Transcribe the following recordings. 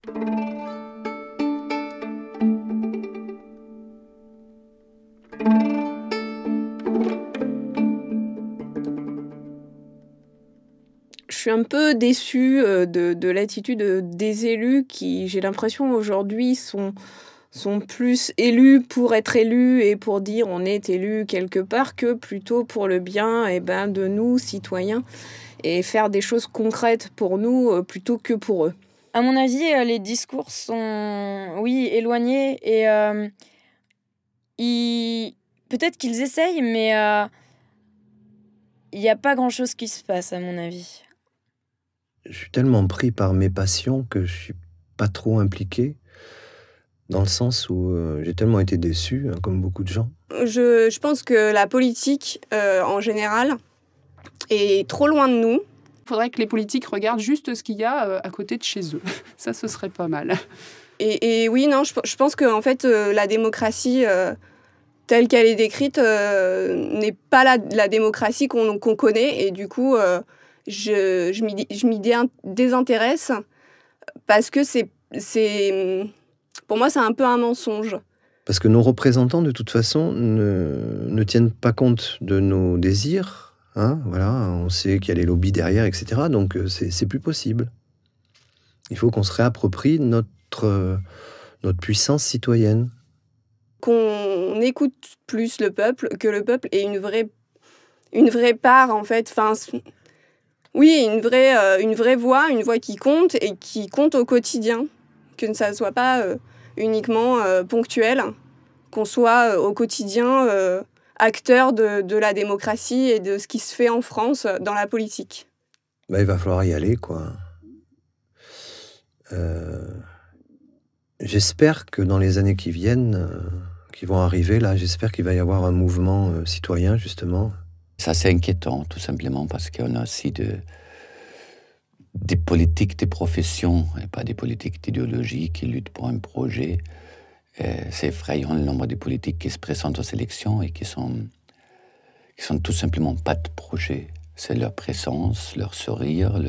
Je suis un peu déçue de l'attitude des élus qui, j'ai l'impression, aujourd'hui sont plus élus pour être élus et pour dire on est élu quelque part que plutôt pour le bien de nous, citoyens, et faire des choses concrètes pour nous plutôt que pour eux. À mon avis, les discours sont, oui, éloignés et peut-être qu'ils essayent, mais il n'y a pas grand-chose qui se passe, à mon avis. Je suis tellement pris par mes passions que je suis pas trop impliqué, dans le sens où j'ai tellement été déçu, hein, comme beaucoup de gens. Je pense que la politique, en général, est trop loin de nous. Il faudrait que les politiques regardent juste ce qu'il y a à côté de chez eux. Ça, ce serait pas mal. Et oui, non, je pense que en fait, la démocratie telle qu'elle est décrite n'est pas la démocratie qu'on connaît. Et du coup, je m'y désintéresse parce que pour moi, c'est un peu un mensonge. Parce que nos représentants, de toute façon, ne tiennent pas compte de nos désirs. Hein, voilà, on sait qu'il y a les lobbies derrière, etc. Donc c'est plus possible. Il faut qu'on se réapproprie notre puissance citoyenne. Qu'on écoute plus le peuple, que le peuple ait une vraie part, en fait. Enfin, oui, une vraie voix, une voix qui compte et qui compte au quotidien. Que ça ne soit pas uniquement ponctuel, qu'on soit au quotidien acteur de la démocratie et de ce qui se fait en France dans la politique. Il va falloir y aller, quoi. J'espère que dans les années qui viennent, qui vont arriver, là, j'espère qu'il va y avoir un mouvement citoyen, justement. Ça, c'est inquiétant, tout simplement, parce qu'on a aussi des politiques, des professions, et pas des politiques d'idéologie qui luttent pour un projet. C'est effrayant le nombre de politiques qui se présentent aux élections et qui sont tout simplement pas de projet. C'est leur présence, leur sourire,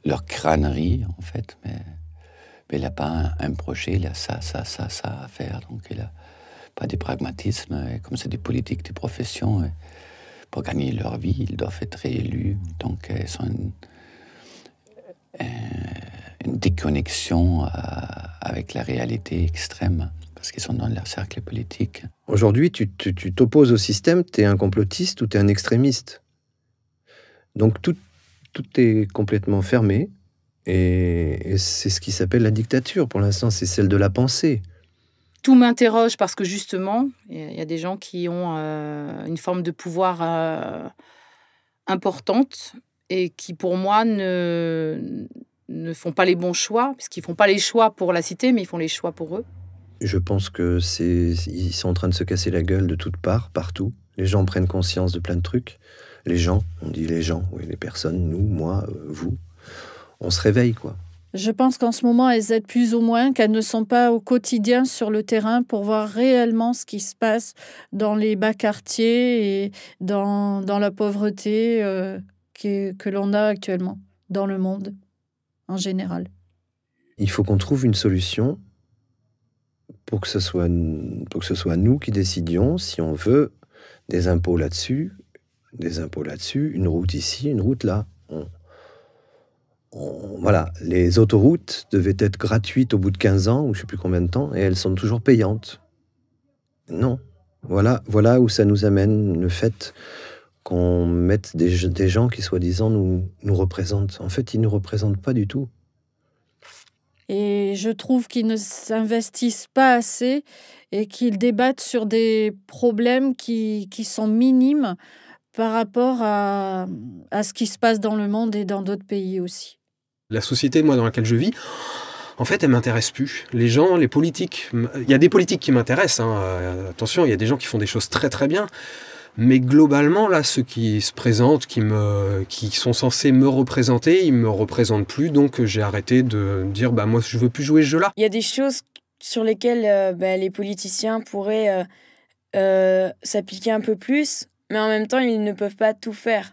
leur crânerie, en fait. Mais il n'a pas un projet, il a ça à faire. Donc il n'a pas de pragmatisme. Et comme c'est des politiques, des professions, et pour gagner leur vie, ils doivent être réélus. Donc ils sont une déconnexion avec la réalité extrême, parce qu'ils sont dans leur cercle politique. Aujourd'hui, tu t'opposes au système, tu es un complotiste ou tu es un extrémiste. Donc tout est complètement fermé, et c'est ce qui s'appelle la dictature. Pour l'instant, c'est celle de la pensée. Tout m'interroge parce que justement, il y a des gens qui ont une forme de pouvoir importante et qui, pour moi, ne font pas les bons choix, parce qu'ils font pas les choix pour la cité, mais ils font les choix pour eux. Je pense ils sont en train de se casser la gueule de toutes parts, partout. Les gens prennent conscience de plein de trucs. Les gens, on dit les gens, oui, les personnes, nous, moi, vous. On se réveille, quoi. Je pense qu'en ce moment, elles aident plus ou moins, qu'elles ne sont pas au quotidien sur le terrain pour voir réellement ce qui se passe dans les bas quartiers et dans la pauvreté que l'on a actuellement dans le monde en général. Il faut qu'on trouve une solution pour que ce soit nous qui décidions si on veut des impôts là-dessus, une route ici, une route là. Voilà, les autoroutes devaient être gratuites au bout de 15 ans, ou je ne sais plus combien de temps, et elles sont toujours payantes. Non. Voilà où ça nous amène, le fait qu'on mette des gens qui, soi-disant, nous représentent. En fait, ils ne nous représentent pas du tout. Et je trouve qu'ils ne s'investissent pas assez et qu'ils débattent sur des problèmes qui sont minimes par rapport à ce qui se passe dans le monde et dans d'autres pays aussi. La société, moi, dans laquelle je vis, en fait, elle m'intéresse plus. Les gens, les politiques, il y a des politiques qui m'intéressent. Hein. Attention, il y a des gens qui font des choses très très bien. Mais globalement, là, ceux qui se présentent, qui sont censés me représenter, ils me représentent plus. Donc, j'ai arrêté de dire, moi, je veux plus jouer ce jeu-là. Il y a des choses sur lesquelles les politiciens pourraient s'appliquer un peu plus, mais en même temps, ils ne peuvent pas tout faire.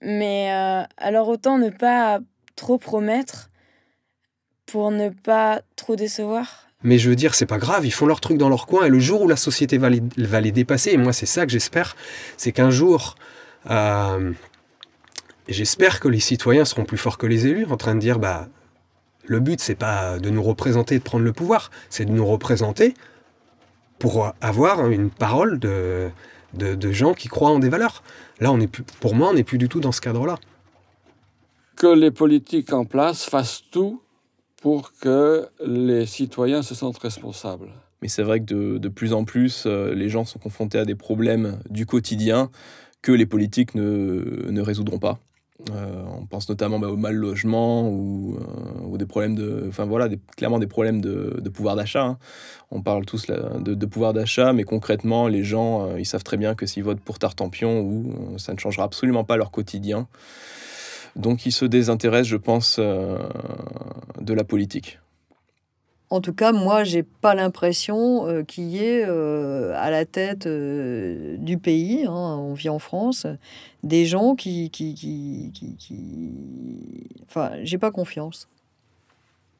Mais alors, autant ne pas trop promettre Pour ne pas trop décevoir. Mais je veux dire, c'est pas grave, ils font leur truc dans leur coin, et le jour où la société va les dépasser, et moi c'est ça que j'espère, c'est qu'un jour, j'espère que les citoyens seront plus forts que les élus, en train de dire, bah, le but c'est pas de nous représenter et de prendre le pouvoir, c'est de nous représenter pour avoir une parole de gens qui croient en des valeurs. Là, pour moi, on n'est plus du tout dans ce cadre-là. Que les politiques en place fassent tout pour que les citoyens se sentent responsables. Mais c'est vrai que de plus en plus, les gens sont confrontés à des problèmes du quotidien que les politiques ne résoudront pas. On pense notamment au mal logement ou des problèmes clairement des problèmes de pouvoir d'achat. Hein. On parle tous là, de pouvoir d'achat, mais concrètement, les gens, ils savent très bien que s'ils votent pour Tartampion, ça ne changera absolument pas leur quotidien. Donc ils se désintéressent, je pense, de la politique. En tout cas, moi, j'ai pas l'impression qu'il y ait à la tête du pays, hein, on vit en France, des gens qui... Enfin, j'ai pas confiance.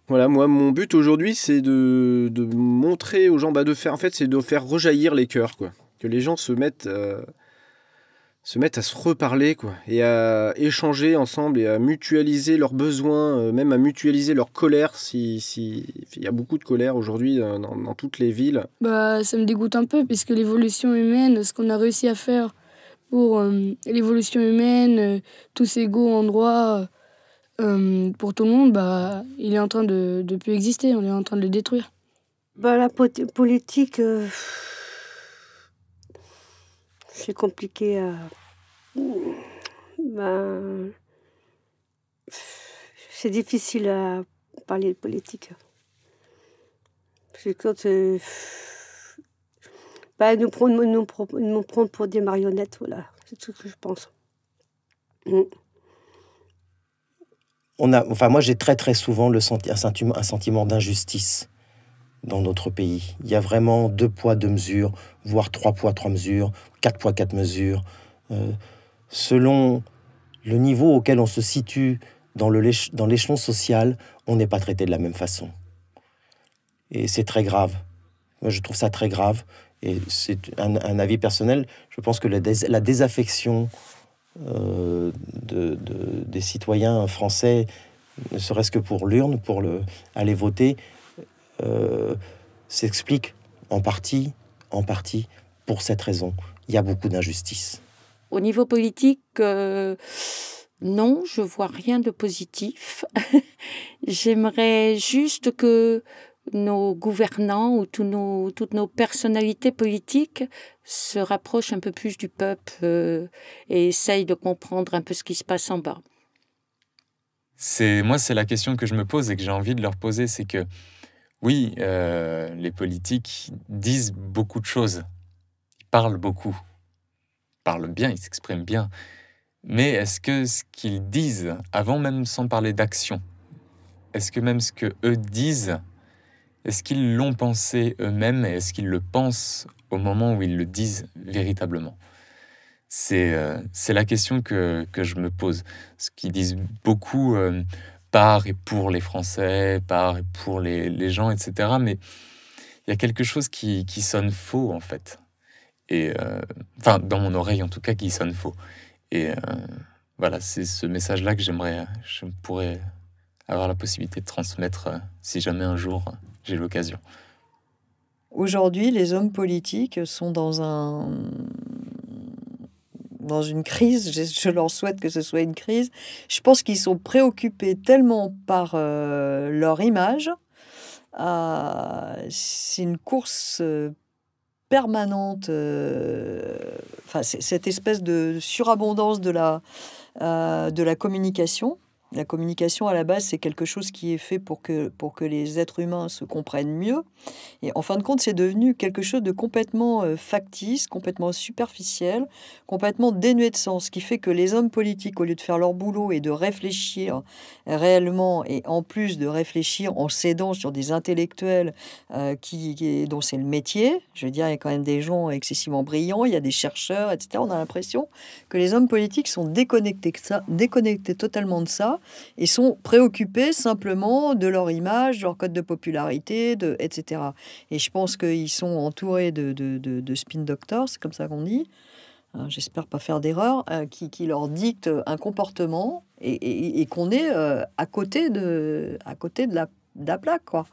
Voilà, moi, mon but aujourd'hui, c'est de montrer aux gens, c'est de faire rejaillir les cœurs, quoi. Que les gens se mettent à se reparler, quoi, et à échanger ensemble et à mutualiser leurs besoins, même à mutualiser leur colère, si il y a beaucoup de colère aujourd'hui dans toutes les villes. Ça me dégoûte un peu, puisque l'évolution humaine, ce qu'on a réussi à faire pour l'évolution humaine, tous égaux en droit, pour tout le monde, il est en train de plus exister, on est en train de le détruire. La politique... c'est compliqué c'est difficile à parler de politique. Parce que quand nous prendre pour des marionnettes, voilà, c'est tout ce que je pense. Moi, j'ai très très souvent un sentiment d'injustice dans notre pays. Il y a vraiment 2 poids, 2 mesures, voire 3 poids, 3 mesures, 4 poids, 4 mesures. Selon le niveau auquel on se situe dans l'échelon social, on n'est pas traité de la même façon. Et c'est très grave. Moi, je trouve ça très grave. Et c'est un avis personnel. Je pense que la désaffection des citoyens français, ne serait-ce que pour l'urne, pour aller voter, s'explique en partie pour cette raison. Il y a beaucoup d'injustice. Au niveau politique, non, je vois rien de positif. J'aimerais juste que nos gouvernants ou toutes nos personnalités politiques se rapprochent un peu plus du peuple et essayent de comprendre un peu ce qui se passe en bas. C'est la question que je me pose et que j'ai envie de leur poser, c'est que oui, les politiques disent beaucoup de choses, ils parlent beaucoup, ils parlent bien, ils s'expriment bien, mais est-ce que ce qu'ils disent, avant même sans parler d'action, est-ce que même ce que eux disent, est-ce qu'ils l'ont pensé eux-mêmes et est-ce qu'ils le pensent au moment où ils le disent véritablement ? C'est la question que je me pose. Ce qu'ils disent beaucoup par et pour les Français, par et pour les gens, etc. Mais il y a quelque chose qui sonne faux, en fait. Et, dans mon oreille, en tout cas, qui sonne faux. Et voilà, c'est ce message-là que je pourrais avoir la possibilité de transmettre si jamais un jour j'ai l'occasion. Aujourd'hui, les hommes politiques sont dans une crise. Je leur souhaite que ce soit une crise. Je pense qu'ils sont préoccupés tellement par leur image. C'est une course permanente. Cette espèce de surabondance de la communication. La communication, à la base, c'est quelque chose qui est fait pour que les êtres humains se comprennent mieux. Et en fin de compte, c'est devenu quelque chose de complètement factice, complètement superficiel, complètement dénué de sens. Ce qui fait que les hommes politiques, au lieu de faire leur boulot et de réfléchir réellement, et en plus de réfléchir en s'aidant sur des intellectuels dont c'est le métier, je veux dire, il y a quand même des gens excessivement brillants, il y a des chercheurs, etc. On a l'impression que les hommes politiques sont déconnectés totalement de ça. et sont préoccupés simplement de leur image, de leur code de popularité, etc. Et je pense qu'ils sont entourés de spin doctors, c'est comme ça qu'on dit, j'espère pas faire d'erreur, qui leur dictent un comportement et qu'on est à côté de la plaque, quoi.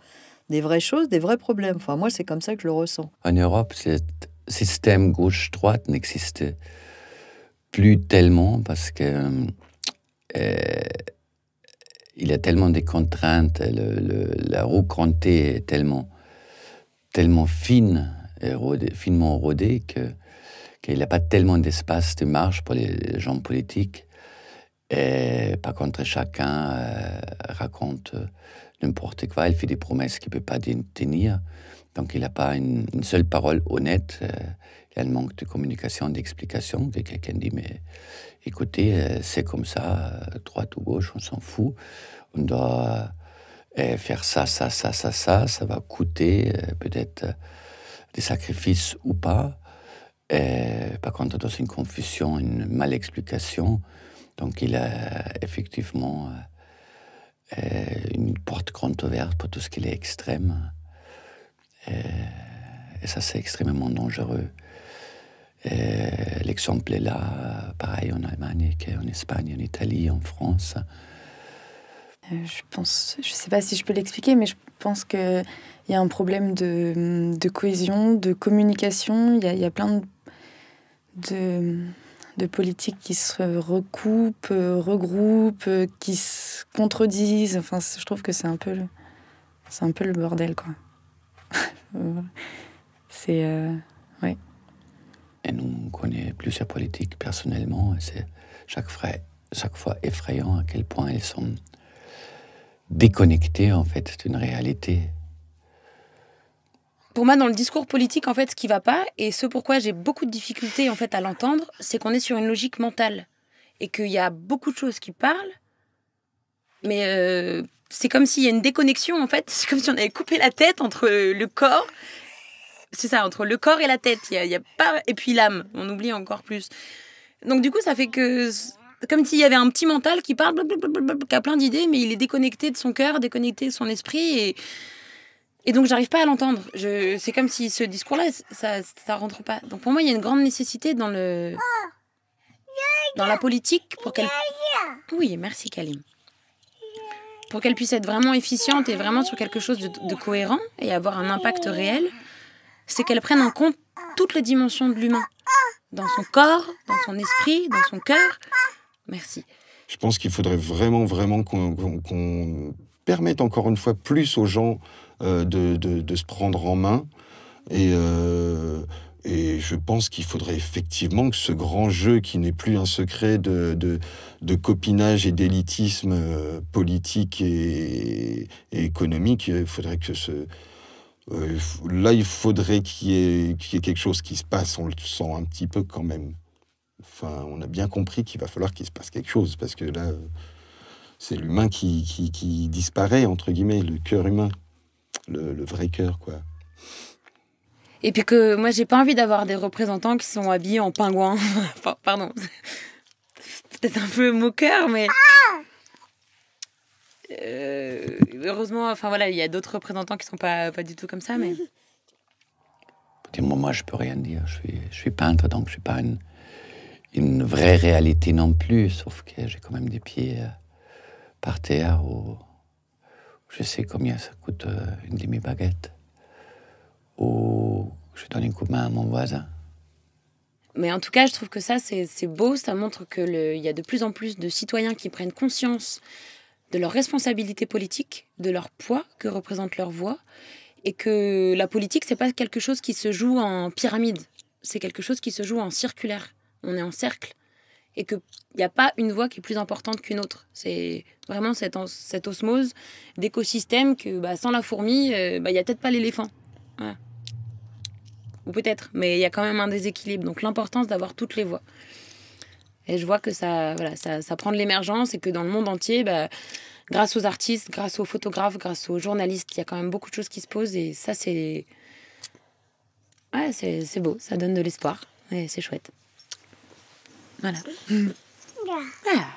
Des vraies choses, des vrais problèmes. Enfin, moi, c'est comme ça que je le ressens. En Europe, ce système gauche-droite n'existe plus tellement parce que il y a tellement de contraintes, la roue crantée est tellement fine et finement rodée qu'il n'y a pas tellement d'espace de marche pour les gens politiques. Et par contre, chacun raconte n'importe quoi, il fait des promesses qu'il ne peut pas tenir. Donc, il n'a pas une seule parole honnête. Il y a un manque de communication, d'explication. Que quelqu'un dit, mais écoutez, c'est comme ça, droite ou gauche, on s'en fout. On doit faire ça, ça va coûter peut-être des sacrifices ou pas. Par contre, dans une confusion, une mal-explication. Donc, il a effectivement une porte grande ouverte pour tout ce qui est extrême. Et ça, c'est extrêmement dangereux. L'exemple est là, pareil en Allemagne, qu'en Espagne, en Italie, en France. Je sais pas si je peux l'expliquer, mais je pense qu'il y a un problème de cohésion, de communication. Il y a plein de politiques qui se recoupent, regroupent, qui se contredisent. Enfin, je trouve que c'est un peu le bordel, quoi. Ouais. Et nous, on connaît plusieurs politiques personnellement. Et c'est chaque fois effrayant à quel point ils sont déconnectés, en fait, d'une réalité. Pour moi, dans le discours politique, en fait, ce qui va pas, et ce pourquoi j'ai beaucoup de difficultés en fait à l'entendre, c'est qu'on est sur une logique mentale et qu'il y a beaucoup de choses qui parlent, mais c'est comme s'il y a une déconnexion, en fait. C'est comme si on avait coupé la tête entre le corps. C'est ça, entre le corps et la tête. Il y a pas, et puis l'âme, on oublie encore plus. Donc du coup, ça fait que comme s'il y avait un petit mental qui parle, qui a plein d'idées, mais il est déconnecté de son cœur, déconnecté de son esprit, et donc j'arrive pas à l'entendre. C'est comme si ce discours-là, ça rentre pas. Donc pour moi, il y a une grande nécessité dans la politique pour qu'elle... Oui, merci Kalim. Pour qu'elle puisse être vraiment efficiente et vraiment sur quelque chose de cohérent et avoir un impact réel, c'est qu'elle prenne en compte toutes les dimensions de l'humain. Dans son corps, dans son esprit, dans son cœur. Merci. Je pense qu'il faudrait vraiment qu'on permette encore une fois plus aux gens de se prendre en main. Et je pense qu'il faudrait effectivement que ce grand jeu, qui n'est plus un secret de copinage et d'élitisme politique et économique, il faudrait que là, il faudrait qu'il y ait quelque chose qui se passe. On le sent un petit peu quand même. Enfin, on a bien compris qu'il va falloir qu'il se passe quelque chose, parce que là, c'est l'humain qui disparaît, entre guillemets, le cœur humain, le vrai cœur, quoi. Et puis que moi, j'ai pas envie d'avoir des représentants qui sont habillés en pingouin. Enfin, pardon. Peut-être un peu moqueur, mais... heureusement, enfin voilà, il y a d'autres représentants qui sont pas du tout comme ça, mais... Moi, je peux rien dire. Je suis peintre, donc je suis pas une vraie réalité non plus, sauf que j'ai quand même des pieds par terre où je sais combien ça coûte une demi-baguette, ou je donne un coup de main à mon voisin. Mais en tout cas, je trouve que ça, c'est beau. Ça montre qu'il y a de plus en plus de citoyens qui prennent conscience de leur responsabilité politique, de leur poids que représente leur voix, et que la politique, c'est pas quelque chose qui se joue en pyramide, c'est quelque chose qui se joue en circulaire. On est en cercle, et qu'il n'y a pas une voix qui est plus importante qu'une autre. C'est vraiment cette osmose d'écosystème que sans la fourmi, il n'y a peut-être pas l'éléphant. Voilà. Ou peut-être, mais il y a quand même un déséquilibre. Donc l'importance d'avoir toutes les voix. Et je vois que ça prend de l'émergence, et que dans le monde entier, grâce aux artistes, grâce aux photographes, grâce aux journalistes, il y a quand même beaucoup de choses qui se posent, et ça, c'est beau, ça donne de l'espoir, et c'est chouette. Voilà. Ah.